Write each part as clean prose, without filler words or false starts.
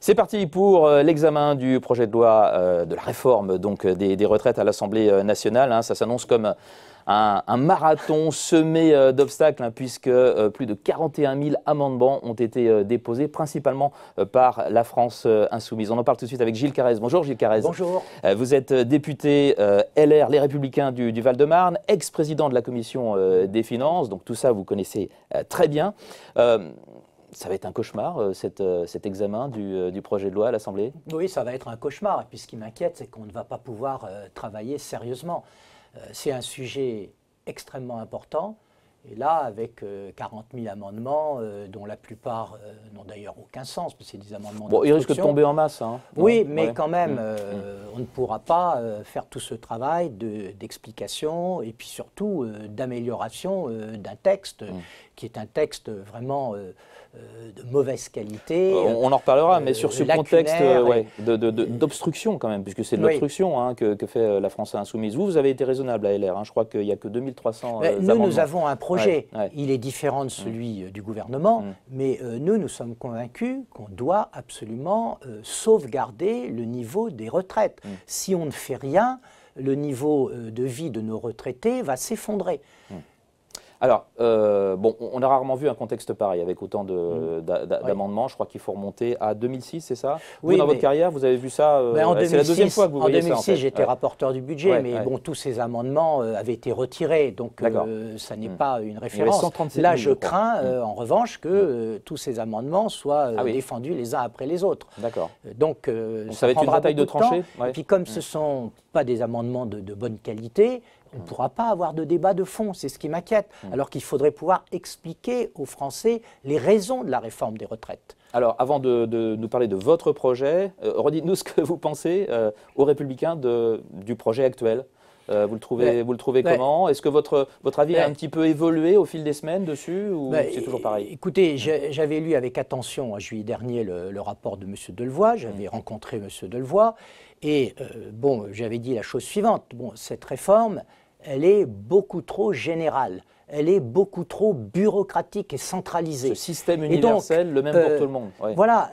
C'est parti pour l'examen du projet de loi de la réforme donc, des retraites à l'Assemblée nationale. Ça s'annonce comme un marathon semé d'obstacles, puisque plus de 41 000 amendements ont été déposés, principalement par la France Insoumise. On en parle tout de suite avec Gilles Carrez. Bonjour Gilles Carrez. Bonjour. Vous êtes député LR, les Républicains du Val-de-Marne, ex-président de la Commission des Finances, donc tout ça vous connaissez très bien. Ça va être un cauchemar, cet examen du projet de loi à l'Assemblée? Oui, ça va être un cauchemar. Et puis ce qui m'inquiète, c'est qu'on ne va pas pouvoir travailler sérieusement. C'est un sujet extrêmement important. Et là, avec 40 000 amendements, dont la plupart n'ont d'ailleurs aucun sens, parce que c'est des amendements bon, ils risquent de tomber en masse. Oui, mais ouais, quand même, on ne pourra pas faire tout ce travail d'explication et puis surtout d'amélioration d'un texte qui est un texte vraiment de mauvaise qualité. On en reparlera, mais sur ce contexte d'obstruction quand même, puisque c'est de l'obstruction que fait la France Insoumise. Vous avez été raisonnable à LR, je crois qu'il n'y a que 2300 amendements. Nous avons un projet, il est différent de celui du gouvernement, mais nous sommes convaincus qu'on doit absolument sauvegarder le niveau des retraites. Si on ne fait rien, le niveau de vie de nos retraités va s'effondrer. Alors, bon, on a rarement vu un contexte pareil, avec autant d'amendements. Je crois qu'il faut remonter à 2006, c'est ça? Oui, vous, dans votre carrière, vous avez vu ça? C'est la deuxième fois que vous voyez ça, en 2006, j'étais rapporteur du budget, mais bon, tous ces amendements avaient été retirés, donc ça n'est pas une référence. Là, je crains, en revanche, que tous ces amendements soient défendus les uns après les autres. D'accord. Donc, ça va être une bataille de tranchées. Et puis, comme ce ne sont pas des amendements de bonne qualité, on ne pourra pas avoir de débat de fond, c'est ce qui m'inquiète, alors qu'il faudrait pouvoir expliquer aux Français les raisons de la réforme des retraites. Alors, avant de nous parler de votre projet, redites-nous ce que vous pensez, aux Républicains, du projet actuel. Vous le trouvez comment? Est-ce que votre avis a un petit peu évolué au fil des semaines dessus, ou c'est toujours pareil? Écoutez, j'avais lu avec attention en juillet dernier le rapport de M. Delevoye, j'avais rencontré M. Delevoye, et bon, j'avais dit la chose suivante, bon, cette réforme, elle est beaucoup trop générale, elle est beaucoup trop bureaucratique et centralisée. Ce système universel, le même pour tout le monde. Voilà,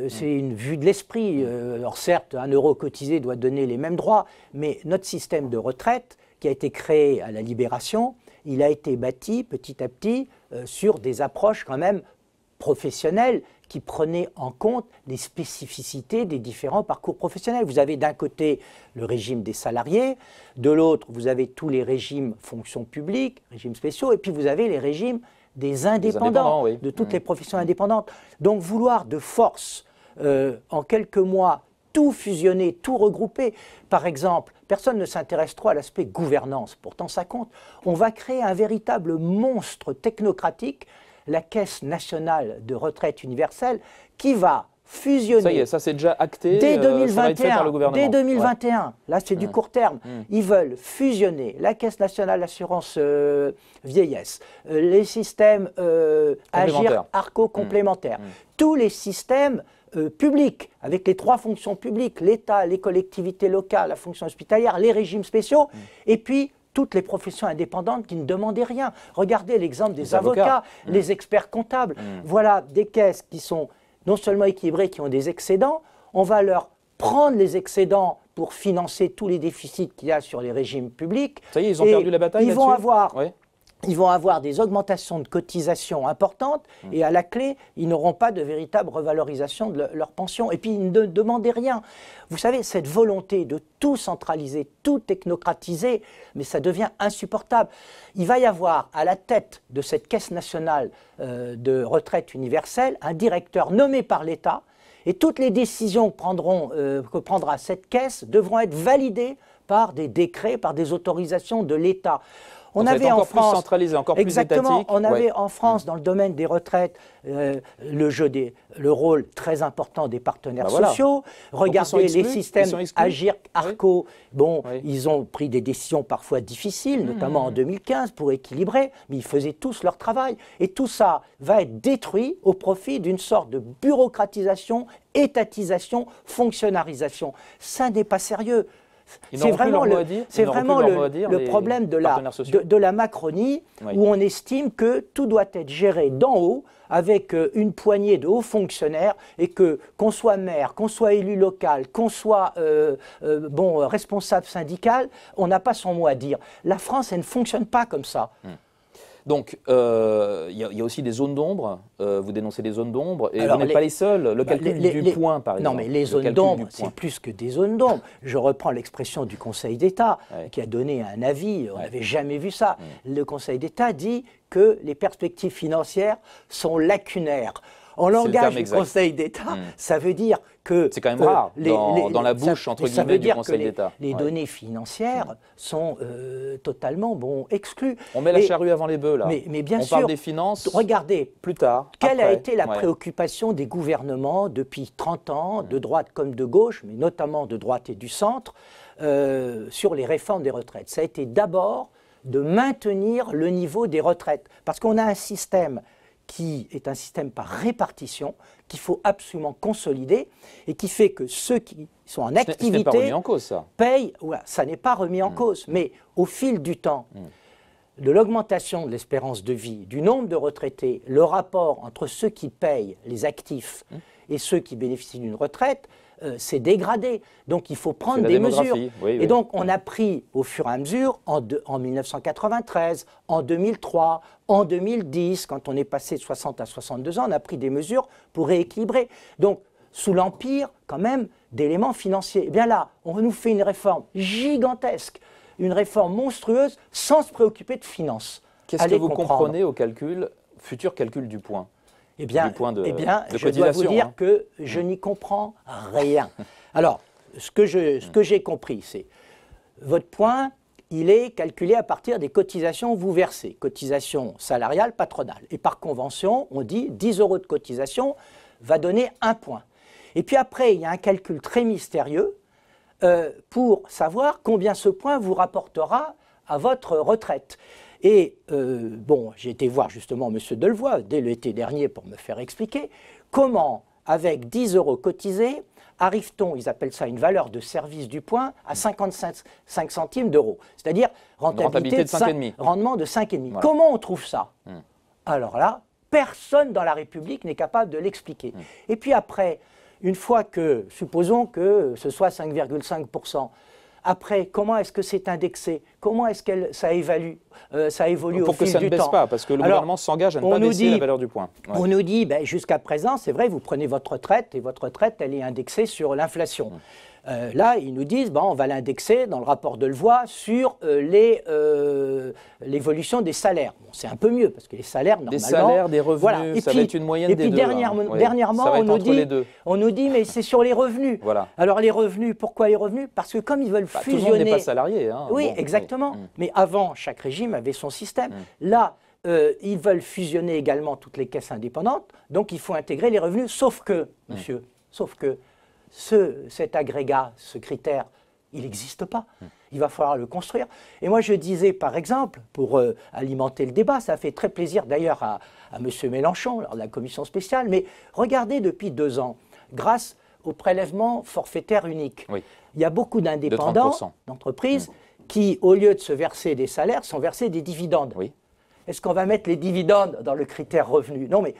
c'est une vue de l'esprit. Alors certes, 1 euro cotisé doit donner les mêmes droits, mais notre système de retraite, qui a été créé à la Libération, il a été bâti petit à petit sur des approches quand même professionnelles qui prenaient en compte les spécificités des différents parcours professionnels. Vous avez d'un côté le régime des salariés, de l'autre vous avez tous les régimes fonction publique, régimes spéciaux, et puis vous avez les régimes des indépendants, de toutes les professions indépendantes. Donc vouloir de force, en quelques mois, tout fusionner, tout regrouper, par exemple, personne ne s'intéresse trop à l'aspect gouvernance, pourtant ça compte, on va créer un véritable monstre technocratique, la Caisse nationale de retraite universelle, qui va fusionner. Ça y est, ça c'est déjà acté. Dès 2021, ça va être fait par le gouvernement. Dès 2021, là c'est du court terme. Ils veulent fusionner la Caisse nationale d'assurance vieillesse, les systèmes Agir, Arco complémentaires, tous les systèmes publics, avec les 3 fonctions publiques, l'État, les collectivités locales, la fonction hospitalière, les régimes spéciaux, et puis toutes les professions indépendantes qui ne demandaient rien. Regardez l'exemple des avocats, les experts comptables. Voilà des caisses qui sont non seulement équilibrées, qui ont des excédents. On va leur prendre les excédents pour financer tous les déficits qu'il y a sur les régimes publics. Ça y est, ils ont perdu la bataille là-dessus. Ils vont avoir des augmentations de cotisations importantes et à la clé, ils n'auront pas de véritable revalorisation de leur pension. Et puis, ils ne demandaient rien. Vous savez, cette volonté de tout centraliser, tout technocratiser, mais ça devient insupportable. Il va y avoir à la tête de cette Caisse nationale de retraite universelle un directeur nommé par l'État et toutes les décisions que prendra cette caisse devront être validées par des décrets, par des autorisations de l'État. On avait en France, plus centralisé, encore plus étatique. On avait en France, dans le domaine des retraites, le rôle très important des partenaires sociaux. Regardez les systèmes Agir, Arco. Bon, ils ont pris des décisions parfois difficiles, notamment en 2015, pour équilibrer, mais ils faisaient tous leur travail. Et tout ça va être détruit au profit d'une sorte de bureaucratisation, étatisation, fonctionnalisation. Ça n'est pas sérieux. C'est vraiment le problème de la Macronie, oui, où on estime que tout doit être géré d'en haut avec une poignée de hauts fonctionnaires et que qu'on soit maire, qu'on soit élu local, qu'on soit responsable syndical, on n'a pas son mot à dire. La France, elle ne fonctionne pas comme ça. Donc, il y a aussi des zones d'ombre. Vous dénoncez des zones d'ombre. Et alors, vous n'êtes pas les seuls. Le calcul du point, par exemple. Non, mais les zones d'ombre, c'est plus que des zones d'ombre. Je reprends l'expression du Conseil d'État, qui a donné un avis. On n'avait jamais vu ça. Le Conseil d'État dit que les perspectives financières sont lacunaires. En langage du Conseil d'État, ça veut dire que... C'est quand même rare dans la bouche, entre guillemets, du Conseil d'État. Les données financières sont totalement exclues. On met la charrue avant les bœufs, là. Mais bien sûr. On parle des finances plus tard. Quelle a été la préoccupation des gouvernements depuis 30 ans, de droite comme de gauche, mais notamment de droite et du centre, sur les réformes des retraites? Ça a été d'abord de maintenir le niveau des retraites. Parce qu'on a un système qui est un système par répartition, qu'il faut absolument consolider, et qui fait que ceux qui sont en activité ce n'est pas remis en cause, ça. Payent. Ouais, ça n'est pas remis en cause, mais au fil du temps, de l'augmentation de l'espérance de vie, du nombre de retraités, le rapport entre ceux qui payent, les actifs, et ceux qui bénéficient d'une retraite, s'est dégradé. Donc il faut prendre des mesures. Oui. Et donc on a pris au fur et à mesure, en 1993, en 2003, en 2010, quand on est passé de 60 à 62 ans, on a pris des mesures pour rééquilibrer. Donc sous l'empire, quand même, d'éléments financiers. Et bien là, on nous fait une réforme gigantesque, une réforme monstrueuse, sans se préoccuper de finances. Qu'est-ce que vous comprenez au futur calcul du point? Eh bien, je dois vous dire que je n'y comprends rien. Alors, ce que j'ai compris, c'est votre point, il est calculé à partir des cotisations que vous versez, cotisations salariales, patronales. Et par convention, on dit 10 € de cotisation va donner 1 point. Et puis après, il y a un calcul très mystérieux pour savoir combien ce point vous rapportera à votre retraite. Et j'ai été voir justement M. Delevoye dès l'été dernier pour me faire expliquer comment, avec 10 € cotisés, arrive-t-on, ils appellent ça une valeur de service du point, à 55 centimes d'euros. C'est-à-dire rentabilité de 5,5. Rendement de 5,5. Voilà. Comment on trouve ça? Alors là, personne dans la République n'est capable de l'expliquer. Et puis après, une fois que, supposons que ce soit 5,5%, après, comment est-ce que c'est indexé? Comment est-ce que ça évolue au fil du temps? Pour que ça ne baisse pas, parce que le gouvernement s'engage à ne pas baisser la valeur du point. On nous dit, jusqu'à présent, c'est vrai, vous prenez votre retraite, et votre retraite, elle est indexée sur l'inflation. Là, ils nous disent, on va l'indexer dans le rapport Delevoye sur l'évolution des salaires. Bon, c'est un peu mieux, parce que les salaires, normalement... Des salaires, des revenus, voilà. Ça va être une moyenne des deux. Dernièrement, on nous dit, mais c'est sur les revenus. Voilà. Alors les revenus, pourquoi les revenus? Parce que comme ils veulent fusionner... Tout le monde n'est pas salarié. Oui, exactement. Mais avant, chaque régime avait son système. Là, ils veulent fusionner également toutes les caisses indépendantes, donc il faut intégrer les revenus, sauf que, monsieur, cet agrégat, ce critère, il n'existe pas. Il va falloir le construire. Et moi, je disais, par exemple, pour alimenter le débat, ça fait très plaisir d'ailleurs à M. Mélenchon, lors de la commission spéciale, mais regardez depuis 2 ans, grâce au prélèvement forfaitaire unique, il y a beaucoup d'indépendants, d'entreprises, qui, au lieu de se verser des salaires, sont versés des dividendes. Est-ce qu'on va mettre les dividendes dans le critère revenu? Non, mais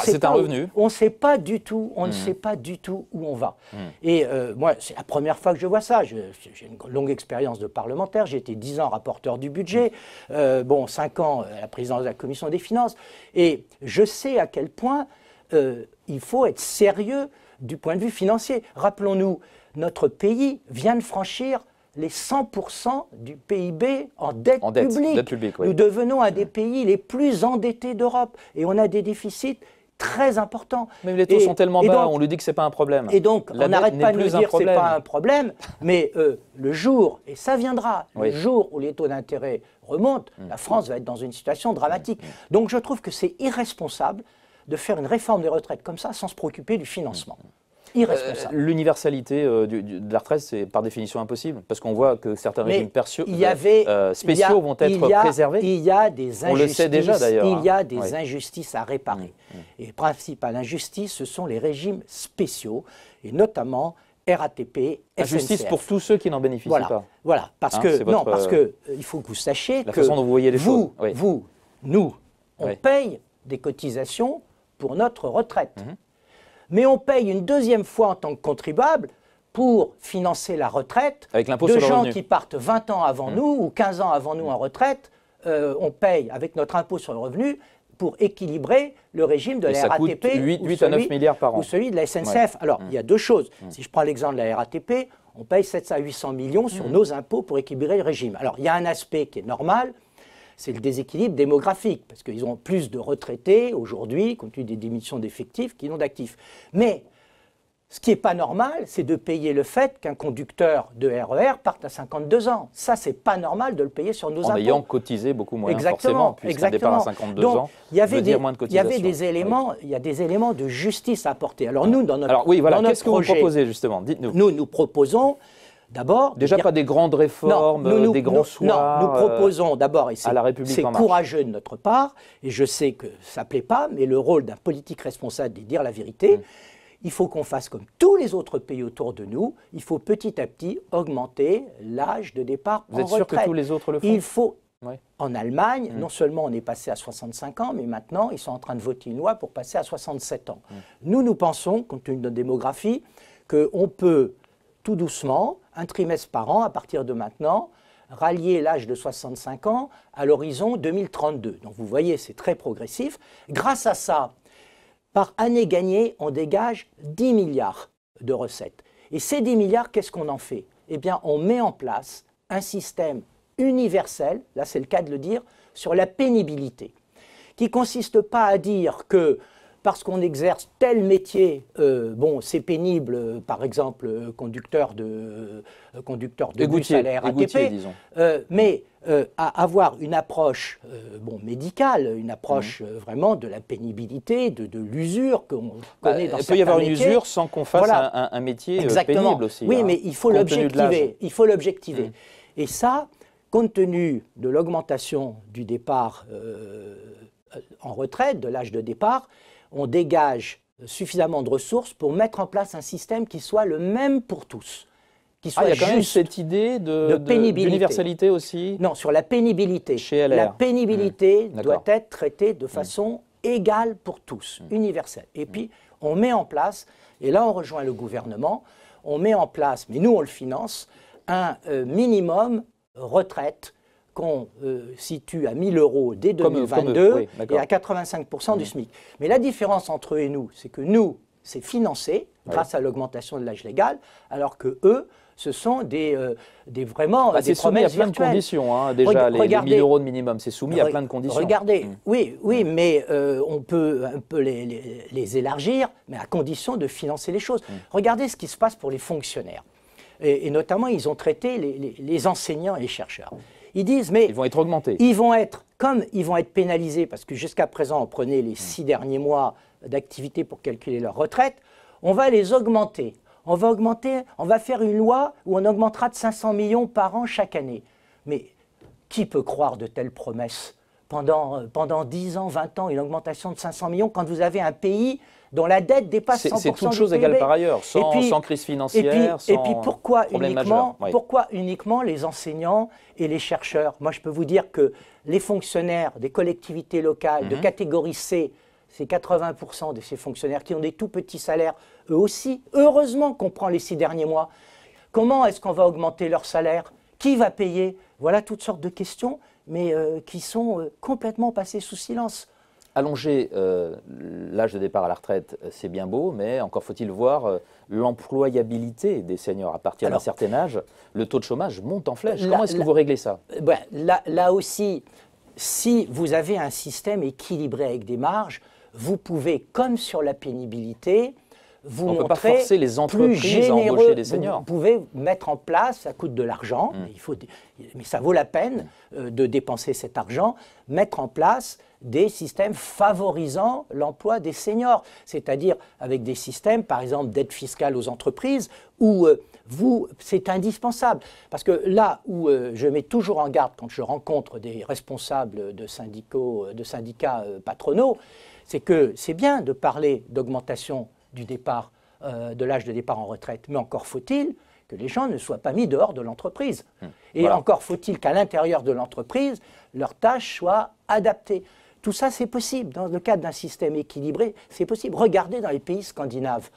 c'est un revenu. On ne sait pas du tout, on ne sait pas du tout où on va. Et moi, c'est la première fois que je vois ça. J'ai une longue expérience de parlementaire. J'ai été 10 ans rapporteur du budget, 5 ans à la présidence de la commission des finances. Et je sais à quel point il faut être sérieux du point de vue financier. Rappelons-nous, notre pays vient de franchir les 100% du PIB en dette publique. Nous devenons un des pays les plus endettés d'Europe et on a des déficits très importants. Mais les taux sont tellement bas, on lui dit que ce n'est pas un problème. Et donc, on n'arrête pas de nous dire que ce n'est pas un problème, mais le jour, et ça viendra, le jour où les taux d'intérêt remontent, la France va être dans une situation dramatique. Donc je trouve que c'est irresponsable de faire une réforme des retraites comme ça sans se préoccuper du financement. L'universalité de la retraite, c'est par définition impossible, parce qu'on voit que certains régimes spéciaux vont être préservés. Il y a des injustices, on le sait déjà d'ailleurs. Il y a des injustices à réparer. Et la principale injustice, ce sont les régimes spéciaux, et notamment RATP, SNCF. Justice pour tous ceux qui n'en bénéficient pas. Voilà, parce que il faut que vous sachiez la façon dont vous voyez les choses. Oui. Nous, on paye des cotisations pour notre retraite. Mais on paye une deuxième fois en tant que contribuable pour financer la retraite de gens qui partent 20 ans avant nous ou 15 ans avant nous en retraite. On paye avec notre impôt sur le revenu pour équilibrer le régime de la RATP 8 à 9 milliards par an. Ou celui de la SNCF. Alors, il y a deux choses. Si je prends l'exemple de la RATP, on paye 700 à 800 millions sur nos impôts pour équilibrer le régime. Alors, il y a un aspect qui est normal, c'est le déséquilibre démographique, parce qu'ils ont plus de retraités aujourd'hui, compte tenu des diminutions d'effectifs, qu'ils n'ont d'actifs. Mais ce qui n'est pas normal, c'est de payer le fait qu'un conducteur de RER parte à 52 ans. Ça, c'est pas normal de le payer sur nos impôts. En ayant cotisé beaucoup moins, forcément, puisqu'un départ à 52 ans veut dire moins de cotisation. Il y a des éléments de justice à apporter. Alors nous, dans notre Alors oui, voilà, qu'est-ce que vous proposez justement? Dites-nous. Nous proposons d'abord... Déjà pas des grandes réformes, des grands soirs... Non, nous proposons d'abord, et c'est En courageux de notre part, et je sais que ça ne plaît pas, mais le rôle d'un politique responsable, c'est de dire la vérité. Il faut qu'on fasse comme tous les autres pays autour de nous. Il faut petit à petit augmenter l'âge de départ en retraite. Vous êtes sûr que tous les autres le font? Il faut. En Allemagne, non seulement on est passé à 65 ans, mais maintenant, ils sont en train de voter une loi pour passer à 67 ans. Nous pensons, compte tenu de notre démographie, qu'on peut tout doucement, un trimestre par an, à partir de maintenant, rallier l'âge de 65 ans à l'horizon 2032. Donc vous voyez, c'est très progressif. Grâce à ça, par année gagnée, on dégage 10 milliards de recettes. Et ces 10 milliards, qu'est-ce qu'on en fait? Eh bien, on met en place un système universel, là c'est le cas de le dire, sur la pénibilité, qui ne consiste pas à dire que parce qu'on exerce tel métier, c'est pénible, par exemple, conducteur de bus à la RATP, mais à avoir une approche médicale, une approche vraiment de la pénibillité, de l'usure qu'on connaît dans certains métiers. Il peut y avoir une usure sans qu'on fasse un métier pénible aussi. Oui, mais il faut l'objectiver. Et ça, compte tenu de l'augmentation du départ en retraite, de l'âge de départ, on dégage suffisamment de ressources pour mettre en place un système qui soit le même pour tous. Qui soit il y a quand même cette idée d'universalité aussi? Non, sur la pénibilité. Chez LR. La pénibilité doit être traitée de façon égale pour tous, universelle. Et puis, on met en place, et là on rejoint le gouvernement, on met en place, mais nous on le finance, un minimum retraite qu'on situe à 1 000 € dès 2022 et à 85% du SMIC. Mais la différence entre eux et nous, c'est que nous, c'est financé grâce à l'augmentation de l'âge légal, alors que eux, ce sont des promesses virtuelles. C'est soumis à plein de conditions, déjà, les 1 000 € de minimum, c'est soumis à plein de conditions. Regardez, oui, mais on peut un peu les élargir, mais à condition de financer les choses. Regardez ce qui se passe pour les fonctionnaires. Et notamment, ils ont traité les enseignants et les chercheurs. Ils disent, mais ils vont être augmentés. Ils vont être pénalisés, parce que jusqu'à présent, on prenait les 6 derniers mois d'activité pour calculer leur retraite, on va les augmenter. On va faire une loi où on augmentera de 500 millions par an chaque année. Mais qui peut croire de telles promesses? Pendant 10 ans, 20 ans, une augmentation de 500 millions, quand vous avez un pays dont la dette dépasse 100% du PIB. C'est toute chose égale par ailleurs, sans crise financière, sans pourquoi uniquement les enseignants et les chercheurs? Moi, je peux vous dire que les fonctionnaires des collectivités locales de catégorie C, c'est 80% de ces fonctionnaires qui ont des tout petits salaires, eux aussi. Heureusement qu'on prend les 6 derniers mois. Comment est-ce qu'on va augmenter leur salaire? Qui va payer? Voilà toutes sortes de questions, mais qui sont complètement passées sous silence. Allonger l'âge de départ à la retraite, c'est bien beau, mais encore faut-il voir l'employabilité des seniors. À partir d'un certain âge, le taux de chômage monte en flèche. Comment est-ce que vous réglez ça? Là aussi, si vous avez un système équilibré avec des marges, vous pouvez, comme sur la pénibilité, vous montrer peut pas forcer les entreprises à embaucher des seniors. Vous pouvez mettre en place, ça coûte de l'argent, mais ça vaut la peine de dépenser cet argent, mettre en place des systèmes favorisant l'emploi des seniors, c'est-à-dire avec des systèmes, par exemple, d'aide fiscale aux entreprises, où c'est indispensable. Parce que là où je mets toujours en garde quand je rencontre des responsables de syndicats patronaux, c'est que c'est bien de parler d'augmentation du départ de l'âge de départ en retraite. Mais encore faut-il que les gens ne soient pas mis dehors de l'entreprise. Et Voilà. encore faut-il qu'à l'intérieur de l'entreprise, leurs tâches soient adaptées. Tout ça, c'est possible. Dans le cadre d'un système équilibré, c'est possible. Regardez dans les pays scandinaves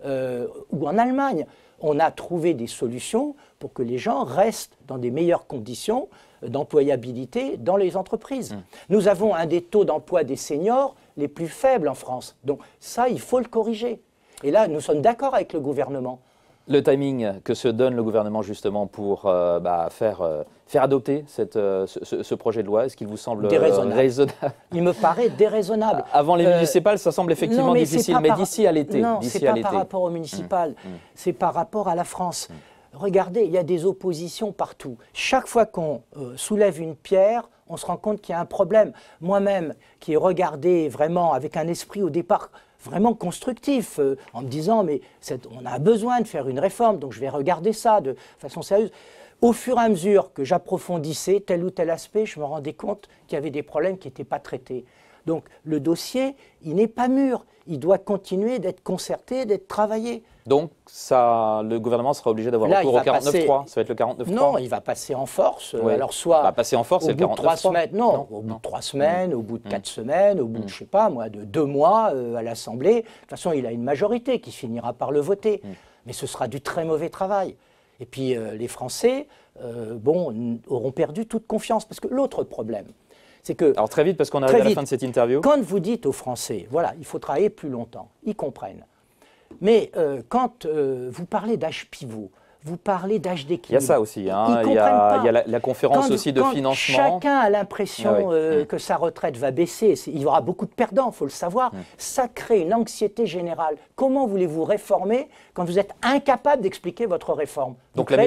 ou en Allemagne, on a trouvé des solutions pour que les gens restent dans des meilleures conditions d'employabilité dans les entreprises. Nous avons un des taux d'emploi des seniors les plus faibles en France. Donc ça, il faut le corriger. Et là, nous sommes d'accord avec le gouvernement. Le timing que se donne le gouvernement justement pour faire adopter ce projet de loi, est-ce qu'il vous semble raisonnable? Il me paraît déraisonnable. Avant les municipales, ça semble effectivement difficile, mais d'ici à l'été. Non, ce n'est pas par rapport aux municipales, c'est par rapport à la France. Regardez, il y a des oppositions partout. Chaque fois qu'on soulève une pierre, on se rend compte qu'il y a un problème. Moi-même, qui ai regardé vraiment avec un esprit au départ vraiment constructif, en me disant mais on a besoin de faire une réforme, donc je vais regarder ça de façon sérieuse. Au fur et à mesure que j'approfondissais tel ou tel aspect, je me rendais compte qu'il y avait des problèmes qui n'étaient pas traités. Donc le dossier, il n'est pas mûr, il doit continuer d'être concerté, d'être travaillé. Donc le gouvernement sera obligé d'avoir recours au 49.3, ça va être le 49.3? Non, il va passer en force. Oui. Alors soit passer en force, c'est le 49.3. Non, au bout de 3 semaines, au bout de 4 semaines, au bout de, je sais pas moi, de 2 mois à l'Assemblée. De toute façon, il a une majorité qui finira par le voter. Mais ce sera du très mauvais travail. Et puis les Français auront perdu toute confiance. Parce que l'autre problème, c'est que... Alors très vite, parce qu'on arrive à la fin de cette interview. Quand vous dites aux Français, voilà, il faut travailler plus longtemps, ils comprennent. Mais quand vous parlez d'âge pivot, vous parlez d'âge d'équilibre. Il y a ça aussi, hein. Il y a la conférence aussi de financement. Chacun a l'impression que sa retraite va baisser, il y aura beaucoup de perdants, il faut le savoir. Ça crée une anxiété générale. Comment voulez-vous réformer quand vous êtes incapable d'expliquer votre réforme? Donc la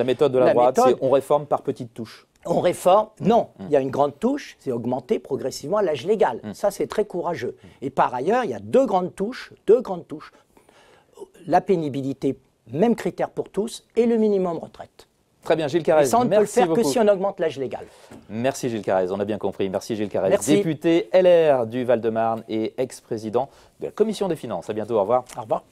méthode de la droite, c'est on réforme par petites touches. On réforme, non, il y a une grande touche, c'est augmenter progressivement l'âge légal. Ça, c'est très courageux. Et par ailleurs, il y a deux grandes touches. La pénibilité, même critère pour tous, et le minimum retraite. Très bien, Gilles Carrez. Et ça, on ne peut le faire que si on augmente l'âge légal. Merci Gilles Carrez, on a bien compris. Merci Gilles Carrez, Merci. Député LR du Val-de-Marne et ex-président de la Commission des Finances. À bientôt, au revoir. Au revoir.